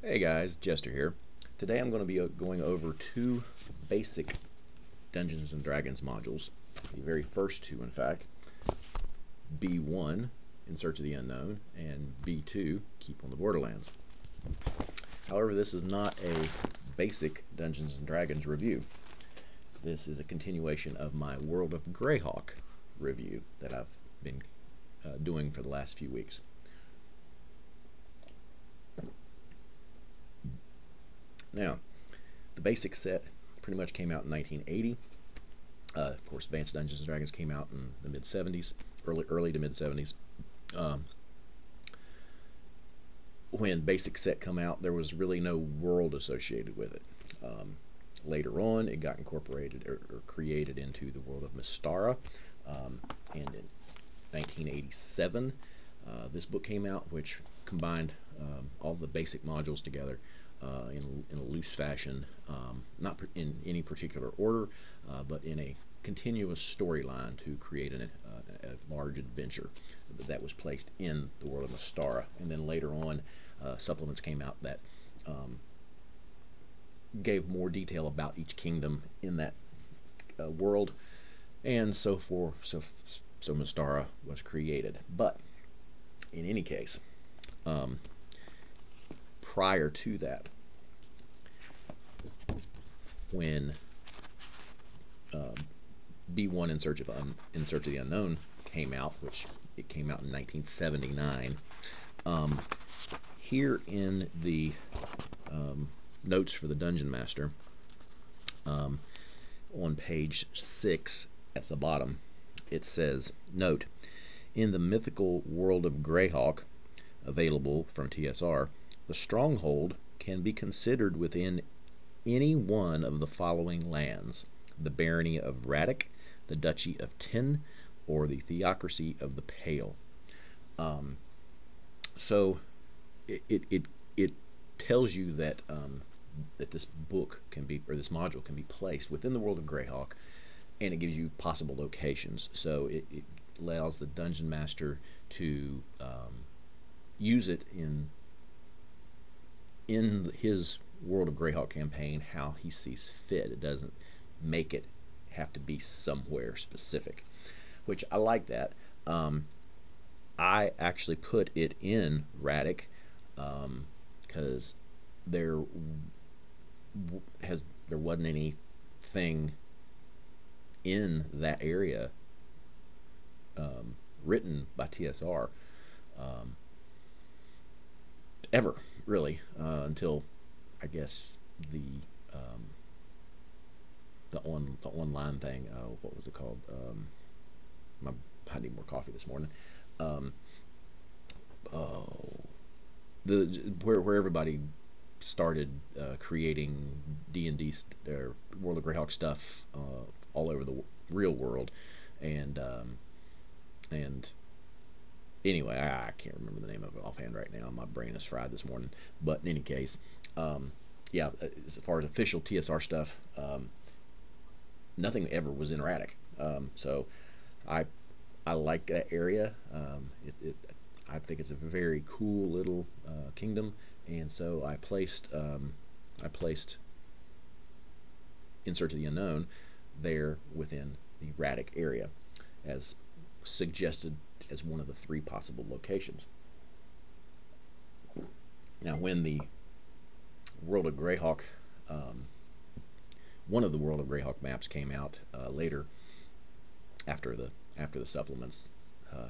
Hey guys, Jester here. Today I'm going to be going over two basic Dungeons and Dragons modules. The very first two, in fact. B1, In Search of the Unknown, and B2, Keep on the Borderlands. However, this is not a basic Dungeons and Dragons review. This is a continuation of my World of Greyhawk review that I've been doing for the last few weeks. Now, the basic set pretty much came out in 1980. Of course, Advanced Dungeons and Dragons came out in the mid 70s, early to mid 70s. When basic set come out, there was really no world associated with it. Later on, it got incorporated or created into the world of Mystara, and in 1987, this book came out, which combined all the basic modules together in a loose fashion, not in any particular order, but in a continuous storyline to create a large adventure that was placed in the world of Mystara. And then later on, supplements came out that gave more detail about each kingdom in that world, and so forth. So Mystara was created. But in any case, prior to that, when B1 In Search of the Unknown came out, which it came out in 1979, here in the notes for the Dungeon Master, on page 6 at the bottom, it says, "Note, in the mythical World of Greyhawk, available from TSR, the stronghold can be considered within any one of the following lands: the barony of Radek, the duchy of Tin, or the theocracy of the Pale." So it tells you that that this book can be, or this module can be placed within the world of Greyhawk, and it gives you possible locations. So it allows the Dungeon Master to use it in his World of Greyhawk campaign how he sees fit. It doesn't make it have to be somewhere specific, which I like that. I actually put it in Radek because there wasn't anything in that area written by TSR ever, really, until I guess the online thing. What was it called? I need more coffee this morning. Where everybody started creating D&D, their World of Greyhawk stuff all over the real world, and anyway, I can't remember the name of it offhand right now. My brain is fried this morning. But in any case, yeah, as far as official TSR stuff, nothing ever was in Radek. So I like that area. I think it's a very cool little kingdom, and so I placed In Search of the Unknown there within the Radek area, as suggested as one of the three possible locations. Now, when the World of Greyhawk, one of the World of Greyhawk maps came out later, after the supplements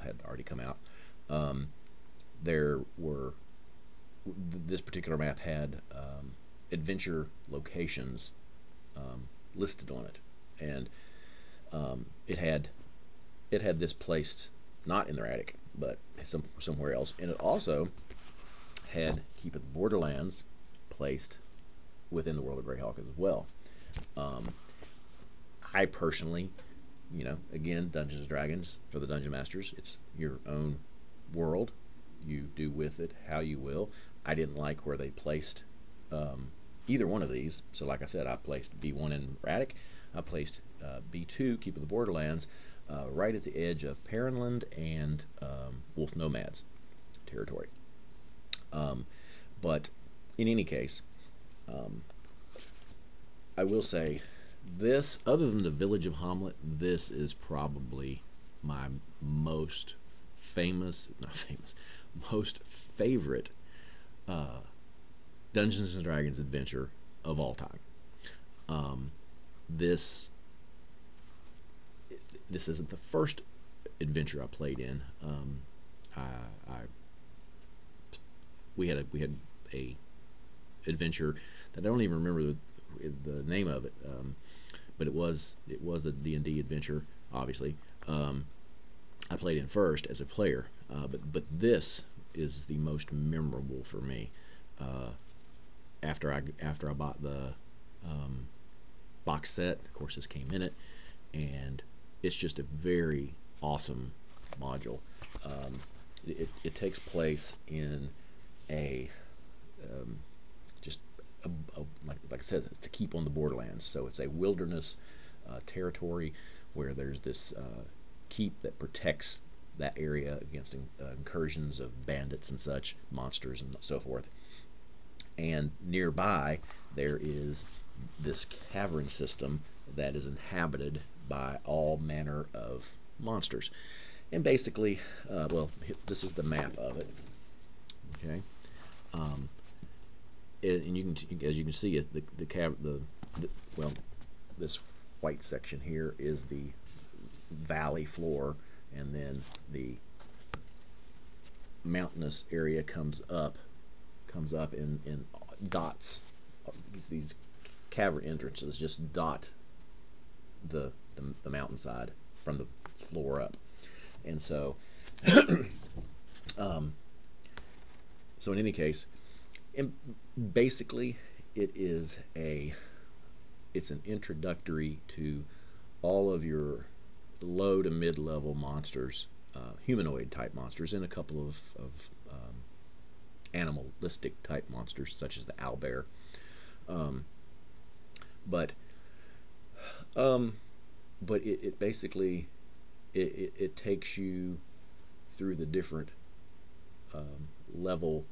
had already come out, this particular map had adventure locations listed on it, and it had this placed not in the Attic, but somewhere else, and it also had Keep It Borderlands placed within the World of Greyhawk as well. I personally, again, Dungeons and Dragons for the Dungeon Masters, it's your own world. You do with it how you will. I didn't like where they placed either one of these, so like I said, I placed B1 in Radek. I placed B2, Keep It the Borderlands, right at the edge of Perrinland and Wolf Nomads territory. But in any case, um, I will say this, other than the Village of Hamlet, this is probably my most not famous, most favorite uh, Dungeons and Dragons adventure of all time. Um, this this isn't the first adventure I played in. I we had a adventure that I don't even remember the name of it, but it was a D&D adventure. Obviously, I played in first as a player, but this is the most memorable for me. After I bought the box set, of course, this came in it, and it's just a very awesome module. It takes place in a just like I said, it's to keep on the Borderlands. So it's a wilderness territory where there's this keep that protects that area against incursions of bandits and such, monsters and so forth. And nearby there is this cavern system that is inhabited by all manner of monsters. And basically, well, this is the map of it. Okay, and you can, as you can see, the well, this white section here is the valley floor, and then the mountainous area comes up in dots. These cavern entrances just dot the mountainside from the floor up, and so so in any case, basically it's an introductory to all of your low to mid-level monsters, humanoid type monsters, and a couple of animalistic type monsters such as the owlbear. But it basically it takes you through the different level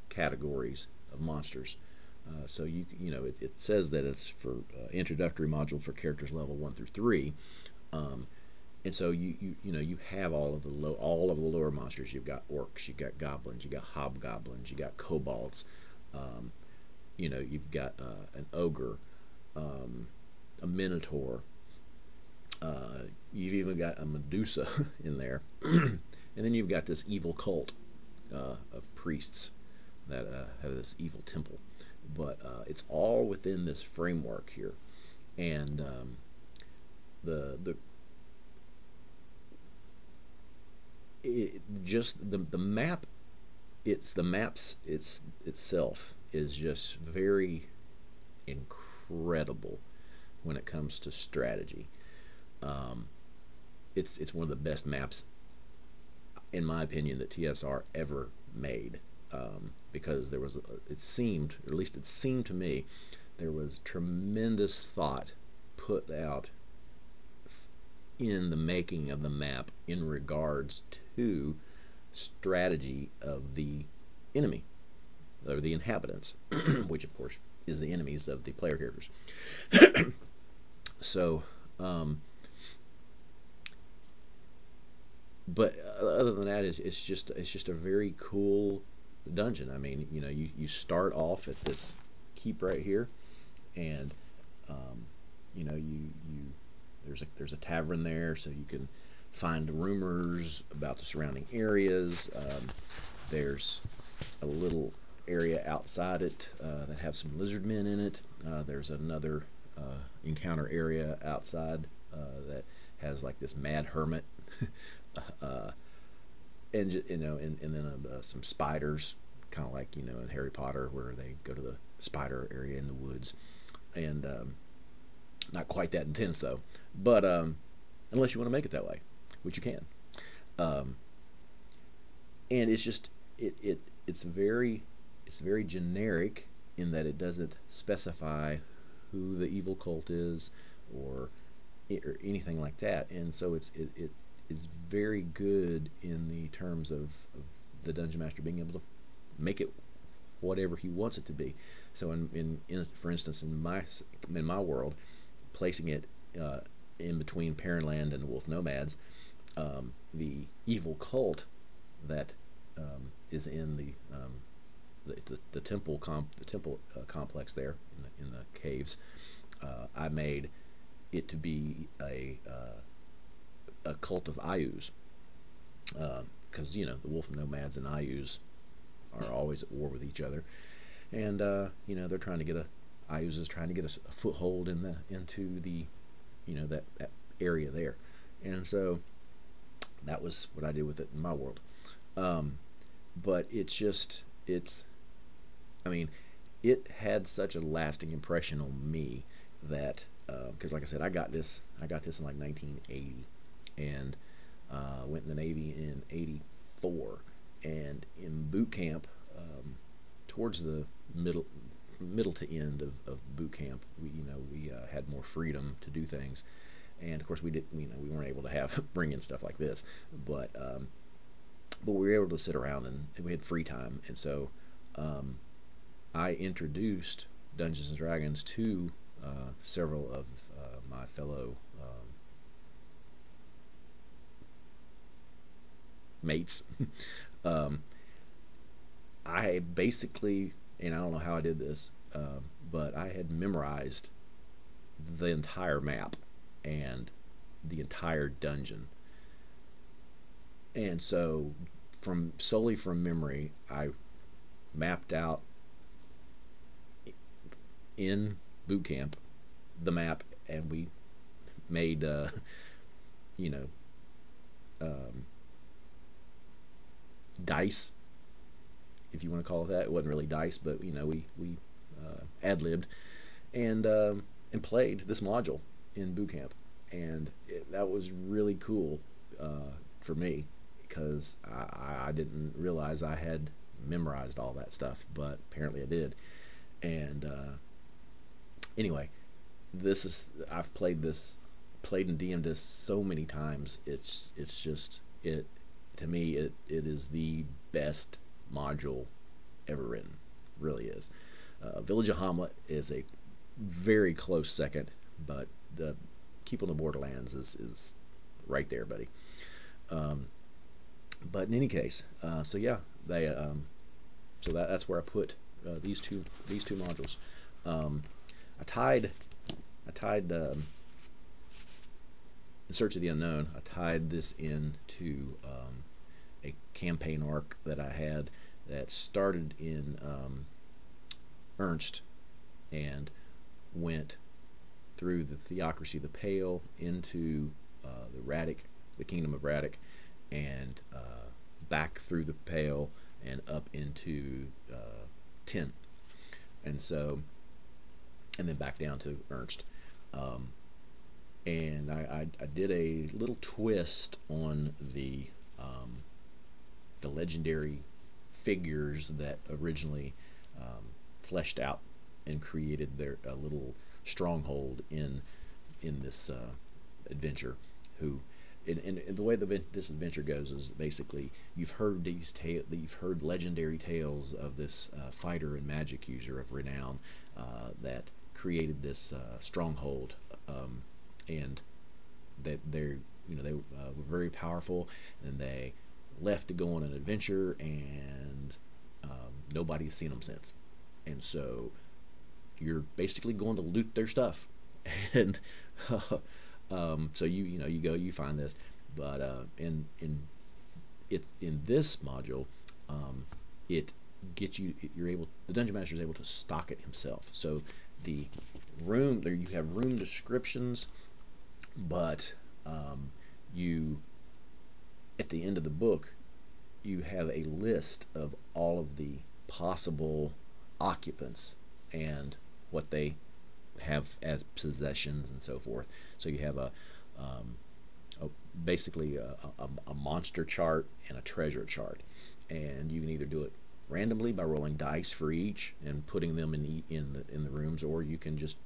categories of monsters. So it says that it's for introductory module for characters level 1 through 3, and so you have all of the lower monsters. You've got orcs, you've got goblins, you've got hobgoblins, you got kobolds, you've got an ogre, a minotaur. You've even got a Medusa in there, and then you've got this evil cult of priests that have this evil temple. But it's all within this framework here, and the map. The maps itself is just very incredible when it comes to strategy. It's one of the best maps, in my opinion, that TSR ever made. Because it seemed to me, there was tremendous thought put out in the making of the map in regards to strategy of the enemy, or the inhabitants, which of course is the enemies of the player characters. So, but other than that, it's just a very cool dungeon. I mean, you start off at this keep right here, and there's a tavern there, so you can find rumors about the surrounding areas. There's a little area outside it that have some lizard men in it. There's another encounter area outside that has like this mad hermit. And then some spiders, kind of like in Harry Potter, where they go to the spider area in the woods, and not quite that intense though. But unless you want to make it that way, which you can, and it's just it's very generic in that it doesn't specify who the evil cult is or anything like that, and so it is very good in the terms of the dungeon master being able to make it whatever he wants it to be. So for instance, in my world, placing it in between Perrinland and the Wolf Nomads, the evil cult that is in the temple complex there in the caves. I made it to be a cult of Ayus, because the Wolf Nomads and Ayus are always at war with each other, and they're trying to get Ayus is trying to get a foothold into the that area there, and so that was what I did with it in my world. But I mean, it had such a lasting impression on me that because like I said, I got this in like 1980, and went in the Navy in '84, and in boot camp, towards the middle to end of boot camp, we had more freedom to do things, and of course we weren't able to bring in stuff like this, but we were able to sit around and we had free time, and so I introduced Dungeons and Dragons to several of my fellow mates. I basically, and I don't know how I did this, but I had memorized the entire map and the entire dungeon, and so solely from memory, I mapped out in boot camp the map, and we made dice, if you want to call it that. It wasn't really dice, but we ad-libbed and played this module in boot camp, and that was really cool for me, because I didn't realize I had memorized all that stuff, but apparently I did. And anyway, I've played and DM'd this so many times. It's just, to me, it is the best module ever written. Really is. Village of Hamlet is a very close second, but the Keep on the Borderlands is right there, buddy. But in any case, so yeah, so that's where I put these two modules. I tied in Search of the Unknown. I tied this into a campaign arc that I had that started in Ernst and went through the Theocracy of the Pale into the Kingdom of Radek, and back through the Pale and up into 10, and then back down to Ernst. And I did a little twist on the legendary figures that originally fleshed out and created a little stronghold in this adventure. And the way this adventure goes is basically you've heard legendary tales of this fighter and magic user of renown that created this stronghold, and that they were very powerful, and they left to go on an adventure, and nobody's seen them since. And so you're basically going to loot their stuff, and so you go, you find this, but in this module, it gets you. The dungeon master is able to stock it himself. So the room there, you have room descriptions, but you, at the end of the book, you have a list of all of the possible occupants and what they have as possessions and so forth. So you have basically a monster chart and a treasure chart, and you can either do it randomly by rolling dice for each and putting them in the rooms, or you can just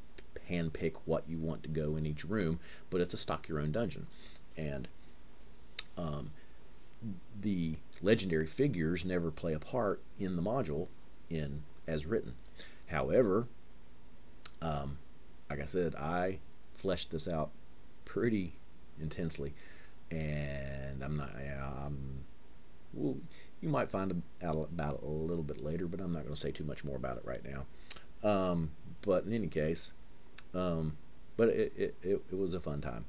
hand pick what you want to go in each room, but it's a stock your own dungeon. And the legendary figures never play a part in the module, in as written. However, like I said, I fleshed this out pretty intensely, and I'm not. Well, you might find out about it a little bit later, but I'm not going to say too much more about it right now. But in any case, but it was a fun time,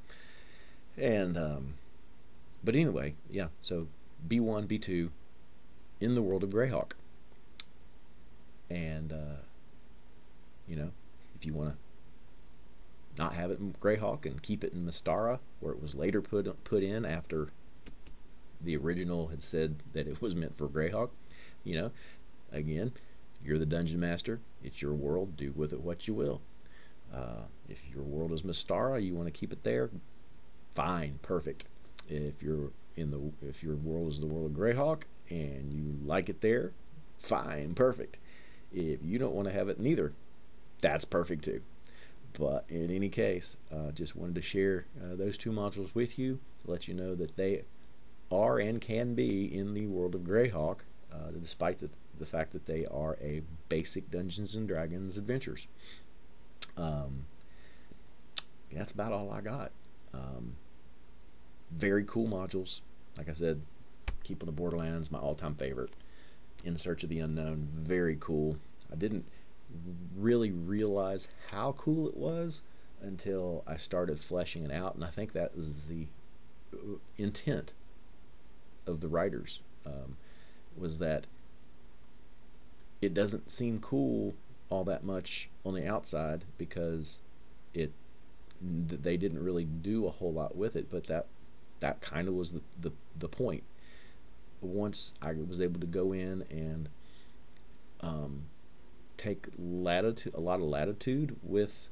and but anyway, yeah. So B1, B2 in the World of Greyhawk, and you know, if you want to not have it in Greyhawk and keep it in Mystara, where it was later put in after the original had said that it was meant for Greyhawk, you know, again, you're the dungeon master. It's your world. Do with it what you will. If your world is Mystara, you want to keep it there. Fine, perfect. If your world is the world of Greyhawk and you like it there, fine, perfect. If you don't want to have it neither, that's perfect too. But in any case, just wanted to share those two modules with you to let you know that they are and can be in the World of Greyhawk, despite the fact that they are a basic Dungeons and Dragons adventures. That's about all I got. Very cool modules. Like I said, Keeping the Borderlands, my all-time favorite. In Search of the Unknown, very cool. I didn't really realize how cool it was until I started fleshing it out, and I think that was the intent of the writers, was that it doesn't seem cool all that much on the outside because they didn't really do a whole lot with it, but that kind of was the point. Once I was able to go in and take a lot of latitude with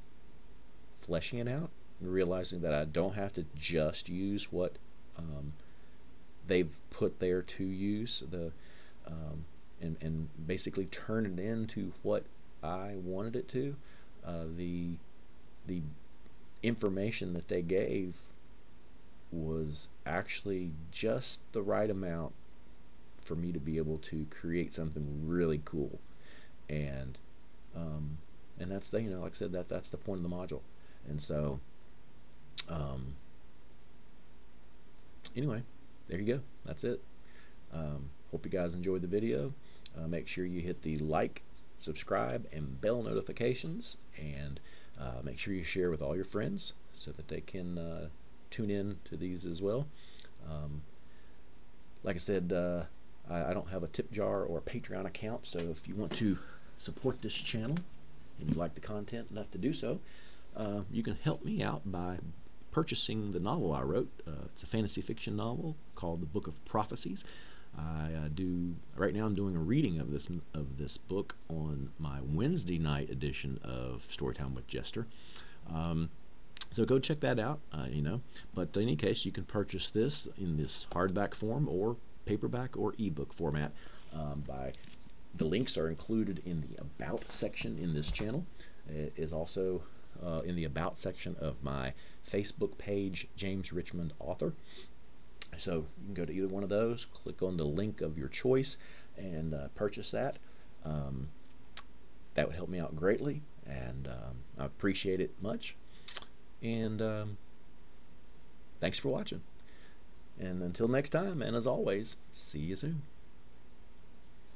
fleshing it out, and realizing that I don't have to just use what they've put there to use, and basically turn it into what I wanted it to. The information that they gave was actually just the right amount for me to be able to create something really cool, and that's the, like I said, that's the point of the module. And so anyway, there you go, that's it. Hope you guys enjoyed the video. Make sure you hit the like, subscribe, and bell notifications, and make sure you share with all your friends so that they can tune in to these as well. Like I said, I don't have a tip jar or a Patreon account, so if you want to support this channel and you like the content enough to do so, you can help me out by purchasing the novel I wrote. It's a fantasy fiction novel called The Book of Prophecies. Right now I'm doing a reading of this book on my Wednesday night edition of Storytime with Jester. So go check that out, But in any case, you can purchase this in this hardback form or paperback or ebook format. The links are included in the About section in this channel. It is also in the About section of my Facebook page, James Richmond Author. So you can go to either one of those, click on the link of your choice, and purchase that. That would help me out greatly, and I appreciate it much. And thanks for watching. And until next time, and as always, see you soon.